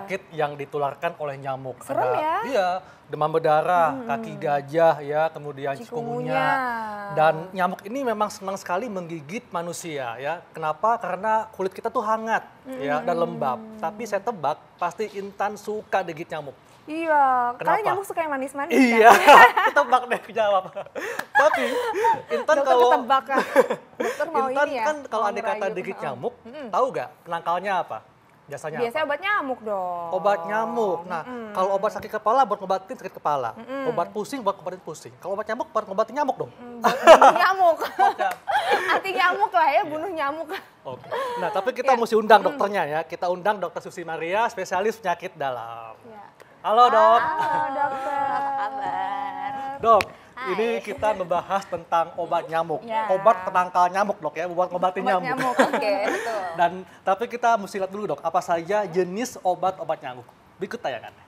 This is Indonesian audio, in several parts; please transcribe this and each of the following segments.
penyakit yang ditularkan oleh nyamuk. Serem ya? Iya, demam berdarah, kaki gajah, ya, kemudian chikungunya. Dan nyamuk ini memang senang sekali menggigit manusia, ya. Kenapa? Karena kulit kita tuh hangat, ya, dan lembab. Tapi saya tebak pasti Intan suka digigit nyamuk. Iya, Kenapa? karena nyamuk suka yang manis-manis Iya, kan? ketebak deh jawab. Tapi Intan Dokter kalau ketebak kan? Dokter mau Intan ini ya? kan kalau mau ada kata ngerayu. digigit nyamuk, tahu gak penangkalnya apa? Jasanya Biasanya apa? obat nyamuk dong. Obat nyamuk. Nah, kalau obat sakit kepala buat ngobatin sakit kepala. Obat pusing buat ngobatin pusing. Kalau obat nyamuk buat ngobatin nyamuk dong. Buat bunuh nyamuk. Oke. Anti nyamuk lah ya, bunuh nyamuk. Oke. Nah, tapi kita mesti undang dokternya ya. Kita undang Dokter Susi Maria, spesialis penyakit dalam. Ya. Halo, Dok. Halo dokter. Apa kabar? Dok, Hai. ini kita membahas tentang obat nyamuk. Ya. Obat penangkal nyamuk, Dok ya, buat ngobatin Obat nyamuk. nyamuk. Oke, betul. Dan tapi kita mesti lihat dulu, Dok, apa saja jenis obat-obat nyamuk. Berikut tayangannya.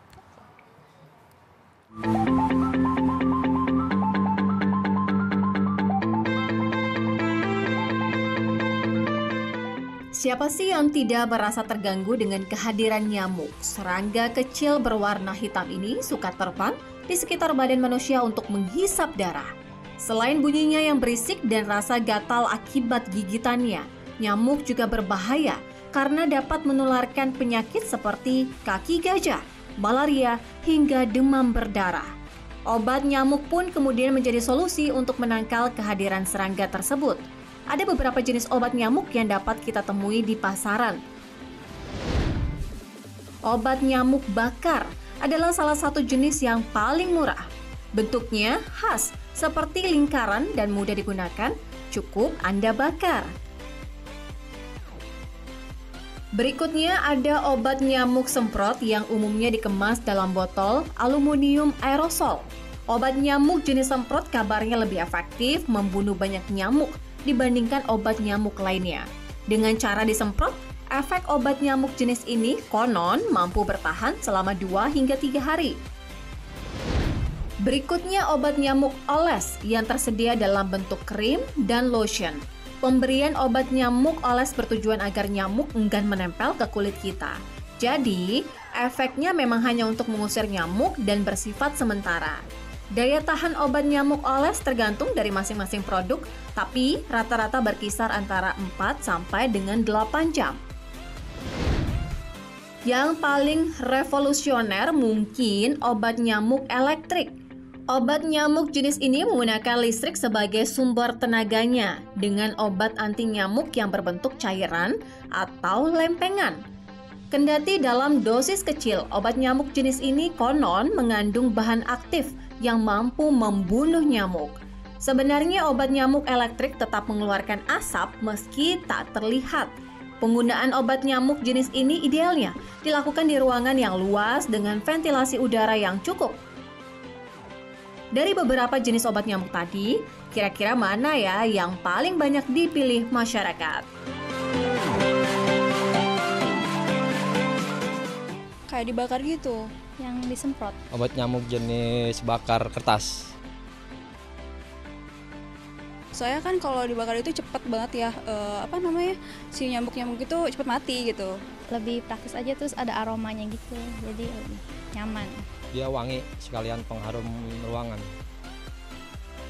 Siapa sih yang tidak merasa terganggu dengan kehadiran nyamuk? Serangga kecil berwarna hitam ini suka terbang di sekitar badan manusia untuk menghisap darah. Selain bunyinya yang berisik dan rasa gatal akibat gigitannya, nyamuk juga berbahaya karena dapat menularkan penyakit seperti kaki gajah, malaria, hingga demam berdarah. Obat nyamuk pun kemudian menjadi solusi untuk menangkal kehadiran serangga tersebut. Ada beberapa jenis obat nyamuk yang dapat kita temui di pasaran. Obat nyamuk bakar adalah salah satu jenis yang paling murah. Bentuknya khas, seperti lingkaran dan mudah digunakan, cukup Anda bakar. Berikutnya ada obat nyamuk semprot yang umumnya dikemas dalam botol aluminium aerosol. Obat nyamuk jenis semprot kabarnya lebih efektif membunuh banyak nyamuk dibandingkan obat nyamuk lainnya. Dengan cara disemprot, efek obat nyamuk jenis ini konon mampu bertahan selama 2 hingga 3 hari. Berikutnya obat nyamuk oles yang tersedia dalam bentuk krim dan lotion. Pemberian obat nyamuk oles bertujuan agar nyamuk enggan menempel ke kulit kita. Jadi, efeknya memang hanya untuk mengusir nyamuk dan bersifat sementara. Daya tahan obat nyamuk oles tergantung dari masing-masing produk, tapi rata-rata berkisar antara 4 sampai dengan 8 jam. Yang paling revolusioner mungkin obat nyamuk elektrik. Obat nyamuk jenis ini menggunakan listrik sebagai sumber tenaganya dengan obat anti nyamuk yang berbentuk cairan atau lempengan. Kendati dalam dosis kecil, obat nyamuk jenis ini konon mengandung bahan aktif yang mampu membunuh nyamuk. Sebenarnya obat nyamuk elektrik tetap mengeluarkan asap meski tak terlihat. Penggunaan obat nyamuk jenis ini idealnya dilakukan di ruangan yang luas dengan ventilasi udara yang cukup. Dari beberapa jenis obat nyamuk tadi, kira-kira mana ya yang paling banyak dipilih masyarakat? Kayak dibakar gitu. Yang disemprot. Obat nyamuk jenis bakar kertas. Soalnya kan kalau dibakar itu cepet banget ya, si nyamuk-nyamuk itu cepet mati gitu. Lebih praktis aja, terus ada aromanya gitu. Jadi lebih nyaman. Dia wangi sekalian pengharum ruangan.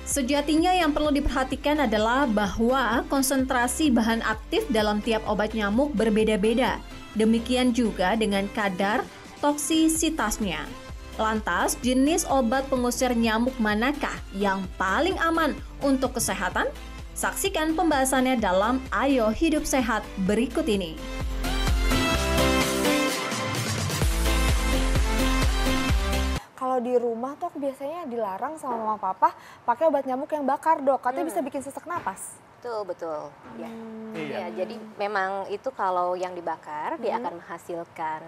Sejatinya yang perlu diperhatikan adalah bahwa konsentrasi bahan aktif dalam tiap obat nyamuk berbeda-beda. Demikian juga dengan kadar toksisitasnya. Lantas, jenis obat pengusir nyamuk manakah yang paling aman untuk kesehatan? Saksikan pembahasannya dalam Ayo Hidup Sehat berikut ini. Kalau di rumah tuh aku biasanya dilarang sama mama papa pakai obat nyamuk yang bakar, Dok. Katanya bisa bikin sesak napas. Betul. Ya. Iya. Ya, jadi memang itu kalau yang dibakar dia akan menghasilkan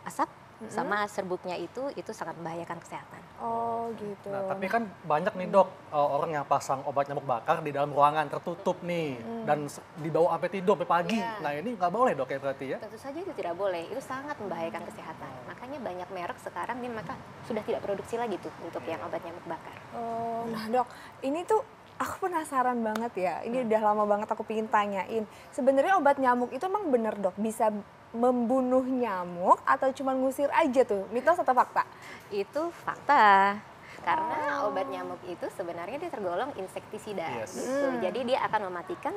asap sama serbuknya itu sangat membahayakan kesehatan. Oh, gitu. Nah, tapi kan banyak nih, Dok, orang yang pasang obat nyamuk bakar di dalam ruangan tertutup nih dan dibawa sampai tidur sampai pagi. Iya. Nah, ini nggak boleh, Dok, ya berarti ya? Tentu saja itu tidak boleh, itu sangat membahayakan kesehatan. Makanya banyak merek sekarang ini mereka sudah tidak produksi lagi tuh untuk yang obat nyamuk bakar. Oh, nah, Dok, ini tuh Aku penasaran banget ya, ini udah lama banget aku pingin tanyain. Sebenarnya obat nyamuk itu emang bener dok, bisa membunuh nyamuk atau cuma ngusir aja tuh? Mitos atau fakta? Itu fakta. Karena obat nyamuk itu sebenarnya dia tergolong insektisida gitu. Jadi dia akan mematikan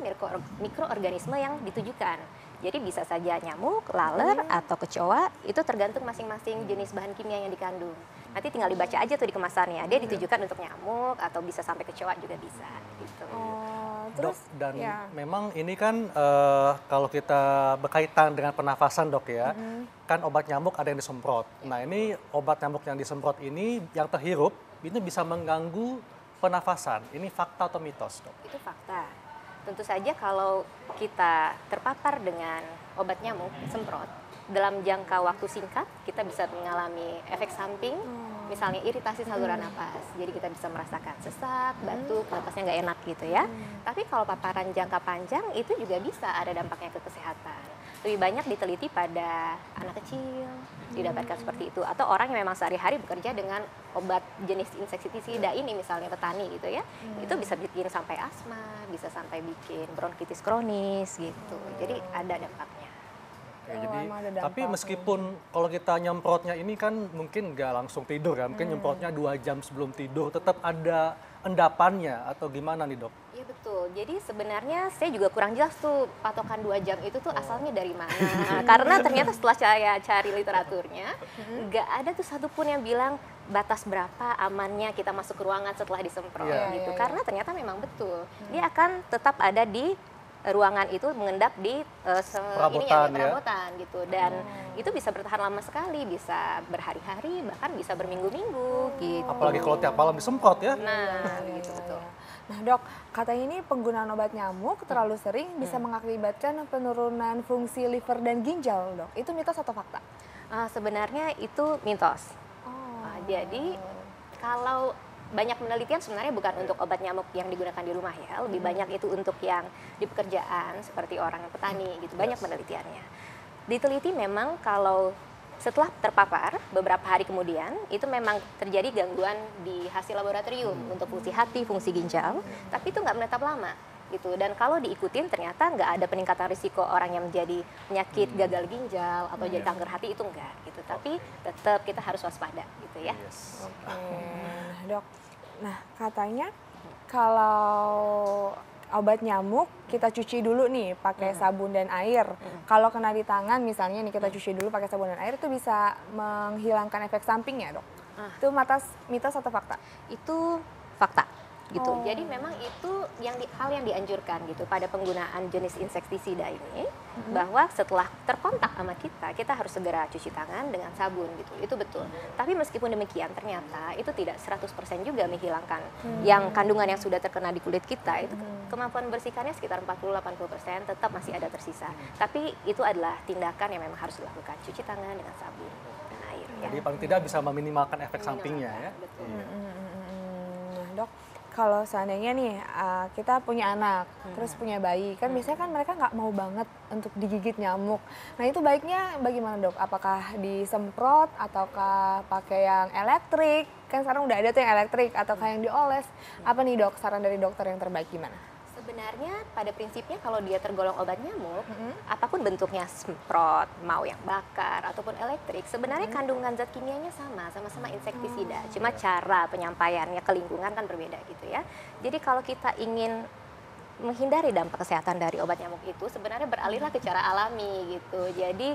mikroorganisme yang ditujukan. Jadi bisa saja nyamuk, laler, atau kecoa, itu tergantung masing-masing jenis bahan kimia yang dikandung. Nanti tinggal dibaca aja tuh di kemasannya, dia ditujukan untuk nyamuk atau bisa sampai kecoa juga bisa gitu. Dok, dan memang ini kan kalau kita berkaitan dengan pernafasan dok ya, kan obat nyamuk ada yang disemprot. Nah ini obat nyamuk yang disemprot ini yang terhirup, ini bisa mengganggu pernafasan. Ini fakta atau mitos dok? Itu fakta. Tentu saja kalau kita terpapar dengan obat nyamuk semprot, dalam jangka waktu singkat kita bisa mengalami efek samping, misalnya iritasi saluran napas. Jadi kita bisa merasakan sesak, batuk, napasnya nggak enak gitu ya. Tapi kalau paparan jangka panjang itu juga bisa ada dampaknya ke kesehatan. Lebih banyak diteliti pada anak kecil, didapatkan seperti itu. Atau orang yang memang sehari-hari bekerja dengan obat jenis insektisida ini, misalnya petani gitu ya. Itu bisa bikin sampai asma, bisa sampai bikin bronkitis kronis gitu. Jadi ada dampaknya. Oke, jadi tapi meskipun kalau kita nyemprotnya ini kan mungkin nggak langsung tidur ya, mungkin nyemprotnya 2 jam sebelum tidur, tetap ada endapannya atau gimana nih dok? Iya betul, jadi sebenarnya saya juga kurang jelas tuh patokan 2 jam itu tuh asalnya dari mana. Karena ternyata setelah saya cari literaturnya, nggak ada tuh satupun yang bilang batas berapa amannya kita masuk ke ruangan setelah disemprot gitu. Karena ternyata memang betul, dia akan tetap ada di ruangan itu mengendap di perabotan gitu, dan itu bisa bertahan lama sekali, bisa berhari-hari bahkan bisa berminggu-minggu gitu. Apalagi kalau tiap malam disemprot ya. Nah gitu betul. Nah dok, katanya ini penggunaan obat nyamuk terlalu sering bisa mengakibatkan penurunan fungsi liver dan ginjal dok. Itu mitos atau fakta? Sebenarnya itu mitos. Jadi kalau banyak penelitian sebenarnya bukan untuk obat nyamuk yang digunakan di rumah ya, lebih banyak itu untuk yang di pekerjaan seperti orang yang petani gitu, banyak penelitiannya. Diteliti memang kalau setelah terpapar beberapa hari kemudian itu memang terjadi gangguan di hasil laboratorium untuk fungsi hati, fungsi ginjal, tapi itu nggak menetap lama gitu. Dan kalau diikutin ternyata nggak ada peningkatan risiko orang yang menjadi penyakit gagal ginjal atau jadi kanker hati, itu enggak gitu. Tapi tetap kita harus waspada gitu ya. Dok, nah katanya kalau obat nyamuk kita cuci dulu nih pakai sabun dan air. Kalau kena di tangan misalnya nih kita cuci dulu pakai sabun dan air, itu bisa menghilangkan efek sampingnya dok? Itu mitos atau fakta? Itu fakta gitu. Jadi memang itu hal yang dianjurkan gitu pada penggunaan jenis insektisida ini, bahwa setelah terkontak sama kita harus segera cuci tangan dengan sabun gitu. Itu betul. Tapi meskipun demikian ternyata itu tidak 100% juga menghilangkan yang kandungan yang sudah terkena di kulit kita. Itu kemampuan bersihkannya sekitar 40-80%, tetap masih ada tersisa. Tapi itu adalah tindakan yang memang harus dilakukan, cuci tangan dengan sabun dan air. Jadi paling tidak bisa meminimalkan efek sampingnya ya. Betul. Nah dok, kalau seandainya nih kita punya anak, terus punya bayi, kan biasanya kan mereka nggak mau banget untuk digigit nyamuk. Nah itu baiknya bagaimana dok? Apakah disemprot ataukah pakai yang elektrik? Kan sekarang udah ada tuh yang elektrik, ataukah yang dioles? Apa nih dok, saran dari dokter yang terbaik gimana? Sebenarnya pada prinsipnya kalau dia tergolong obat nyamuk, apapun bentuknya, semprot, mau yang bakar ataupun elektrik, sebenarnya kandungan zat kimianya sama-sama insektisida. Cuma cara penyampaiannya ke lingkungan kan berbeda gitu ya. Jadi kalau kita ingin menghindari dampak kesehatan dari obat nyamuk itu, sebenarnya beralihlah ke cara alami gitu. Jadi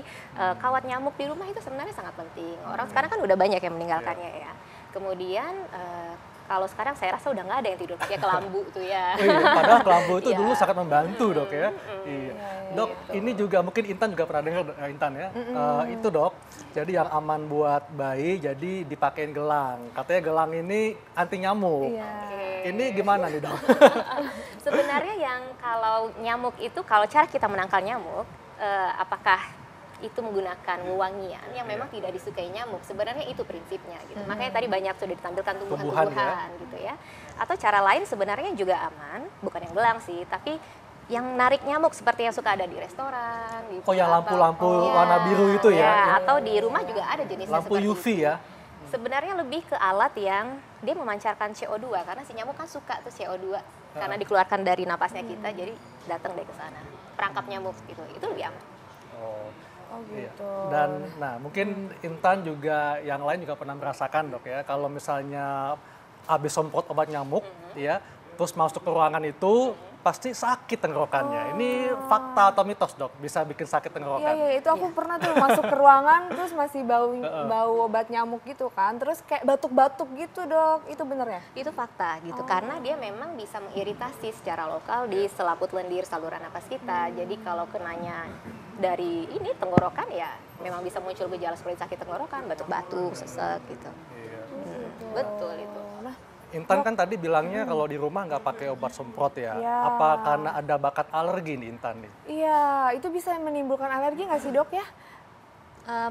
kawat nyamuk di rumah itu sebenarnya sangat penting. Orang sekarang kan udah banyak yang meninggalkannya ya. Kemudian kalau sekarang saya rasa udah nggak ada yang tidur pakai kelambu tuh ya. Padahal kelambu itu dulu sangat membantu dok ya. Dok, ini juga mungkin Intan juga pernah dengar Intan ya. Itu dok, jadi yang aman buat bayi jadi dipakein gelang. Katanya gelang ini anti nyamuk. Ini gimana nih dok? Sebenarnya yang kalau nyamuk itu, kalau cara kita menangkal nyamuk, apakah itu menggunakan wewangian yang memang tidak disukai nyamuk, sebenarnya itu prinsipnya gitu. Makanya tadi banyak sudah ditampilkan tumbuhan-tumbuhan gitu ya. Atau cara lain sebenarnya juga aman, bukan yang gelang sih, tapi yang narik nyamuk seperti yang suka ada di restoran gitu. Yang lampu-lampu warna biru itu ya. Atau di rumah juga ada jenisnya lampu seperti UV itu. ya. Sebenarnya lebih ke alat yang dia memancarkan CO2 karena si nyamuk kan suka tuh CO2 karena dikeluarkan dari napasnya kita, jadi datang deh ke sana. Perangkap nyamuk gitu, itu lebih aman. Oh Iya. gitu. Dan nah mungkin Intan juga yang lain juga pernah merasakan dok ya, kalau misalnya habis semprot obat nyamuk ya, terus masuk ke ruangan itu pasti sakit tenggorokannya. Ini fakta atau mitos dok? Bisa bikin sakit tenggorokan? Iya, itu aku pernah tuh masuk ke ruangan terus masih bau obat nyamuk gitu kan. Terus kayak batuk-batuk gitu dok, itu bener ya? Itu fakta gitu, karena dia memang bisa mengiritasi secara lokal di selaput lendir saluran napas kita. Jadi kalau kenanya dari ini tenggorokan ya memang bisa muncul gejala seperti sakit tenggorokan, batuk-batuk, sesek gitu. Betul itu. Nah, Intan kan tadi bilangnya kalau di rumah nggak pakai obat semprot ya. Iya. Apa karena ada bakat alergi nih Intan nih? iya, itu bisa menimbulkan alergi nggak sih dok ya?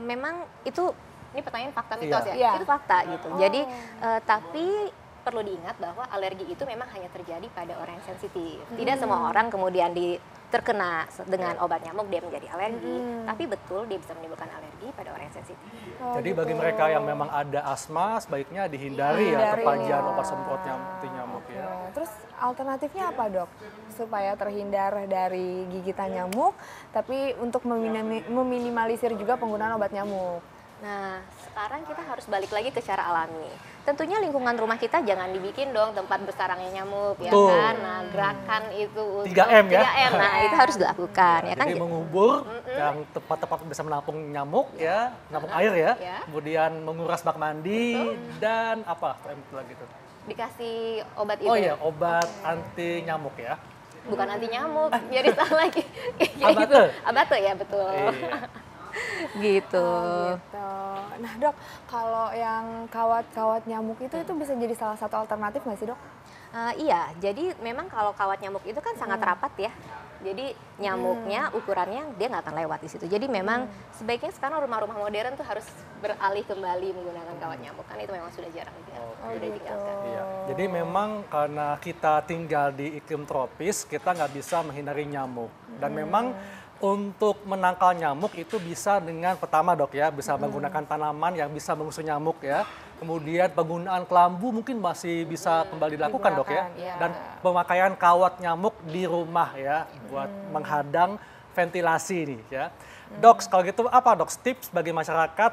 Memang itu, ini pertanyaan fakta mitos ya? Iya. Itu fakta gitu. Jadi tapi perlu diingat bahwa alergi itu memang hanya terjadi pada orang yang sensitif. Tidak semua orang kemudian terkena dengan obat nyamuk dia menjadi alergi, tapi betul dia bisa menimbulkan alergi pada orang yang sensitif. Jadi bagi mereka yang memang ada asma sebaiknya dihindari ya kepajian obat semprot anti nyamuk ya. Oke, terus alternatifnya apa dok? Supaya terhindar dari gigitan nyamuk, tapi untuk meminimalisir juga penggunaan obat nyamuk. Nah, sekarang kita harus balik lagi ke cara alami. Tentunya lingkungan rumah kita jangan dibikin dong tempat bersarangnya nyamuk, ya Betul. kan? Nah, gerakan itu untuk 3M ya? 3M, nah itu harus dilakukan, ya kan? Jadi mengubur yang tempat-tempat bisa menampung nyamuk ya, menampung air ya. Ya. Kemudian menguras bak mandi dan apa? Itu lagi tuh. Dikasih obat itu. Oh iya, obat anti nyamuk ya. Bukan anti nyamuk, jadi salah lagi. Abate. Abate ya, betul. Iya. Gitu. Gitu. Nah dok, kalau yang kawat-kawat nyamuk itu bisa jadi salah satu alternatif nggak sih dok? Iya, jadi memang kalau kawat nyamuk itu kan sangat rapat ya. Jadi nyamuknya ukurannya dia nggak akan lewat di situ. Jadi memang sebaiknya sekarang rumah-rumah modern tuh harus beralih kembali menggunakan kawat nyamuk, kan itu memang sudah jarang sudah ditinggalkan. Iya. Jadi memang karena kita tinggal di iklim tropis, kita nggak bisa menghindari nyamuk. Dan memang untuk menangkal nyamuk itu bisa dengan pertama dok ya, bisa menggunakan tanaman yang bisa mengusir nyamuk ya. Kemudian penggunaan kelambu mungkin masih bisa kembali dilakukan dok ya. Iya. Dan pemakaian kawat nyamuk di rumah ya, buat menghadang ventilasi nih ya. Dok, kalau gitu apa dok tips bagi masyarakat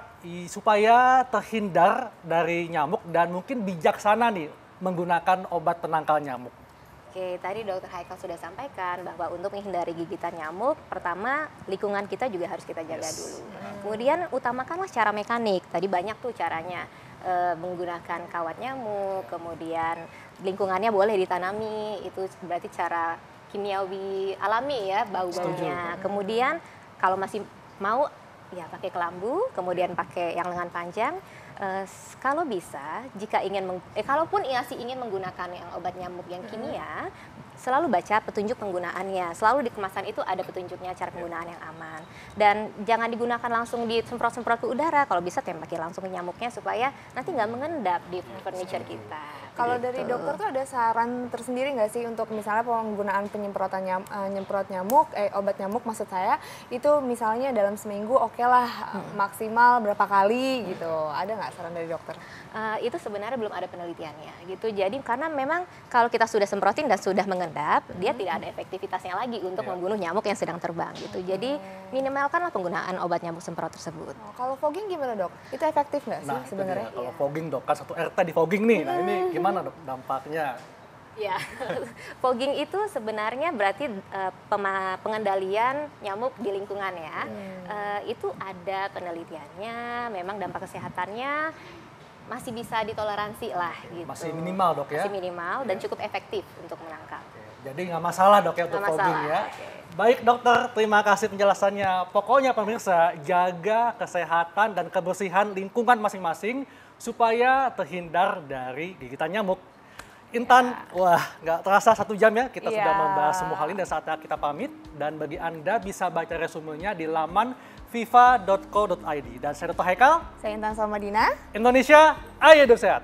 supaya terhindar dari nyamuk dan mungkin bijaksana nih menggunakan obat penangkal nyamuk? Oke, tadi Dr. Haikal sudah sampaikan bahwa untuk menghindari gigitan nyamuk, pertama lingkungan kita juga harus kita jaga dulu. Kemudian utamakanlah cara mekanik. Tadi banyak tuh caranya, menggunakan kawat nyamuk, kemudian lingkungannya boleh ditanami, itu berarti cara kimiawi alami ya, bau-baunya. Kemudian kalau masih mau ya pakai kelambu, kemudian pakai yang lengan panjang. Kalau bisa, jika kalaupun masih ingin menggunakan yang obat nyamuk yang kimia, selalu baca petunjuk penggunaannya. Selalu di kemasan itu ada petunjuknya cara penggunaan yang aman. Dan jangan digunakan langsung disemprot-semprot ke udara. Kalau bisa tembakin langsung ke nyamuknya supaya nanti nggak mengendap di furniture kita. Kalau gitu. dari dokter tuh ada saran tersendiri nggak sih untuk misalnya penggunaan penyemprotan nyemprot nyamuk, obat nyamuk maksud saya, itu misalnya dalam seminggu oke lah maksimal berapa kali gitu. Ada nggak saran dari dokter? Itu sebenarnya belum ada penelitiannya gitu. Jadi karena memang kalau kita sudah semprotin dan sudah mengendap, dia tidak ada efektivitasnya lagi untuk membunuh nyamuk yang sedang terbang gitu. Jadi minimalkanlah penggunaan obat nyamuk semprot tersebut. Kalau fogging gimana dok? Itu efektif nggak sih Nah, sebenarnya? itu dia. Kalau fogging dok, kan satu RT di fogging nih. Nah ini gimana dok dampaknya? Ya, fogging itu sebenarnya berarti pengendalian nyamuk di lingkungan ya. Itu ada penelitiannya, memang dampak kesehatannya masih bisa ditoleransi lah gitu. Masih minimal dok ya? Masih minimal dan cukup efektif untuk menangkal. Jadi nggak masalah dok ya untuk Nggak fogging masalah, ya. oke. Baik dokter, terima kasih penjelasannya. Pokoknya pemirsa, jaga kesehatan dan kebersihan lingkungan masing-masing supaya terhindar dari gigitan nyamuk. Intan, wah nggak terasa 1 jam ya kita sudah membahas semua hal ini dan saatnya kita pamit. Dan bagi Anda bisa baca resumenya di laman viva.co.id. Dan saya Dr. Haikal, Saya Intan Salmadina. Indonesia, ayo hidup sehat.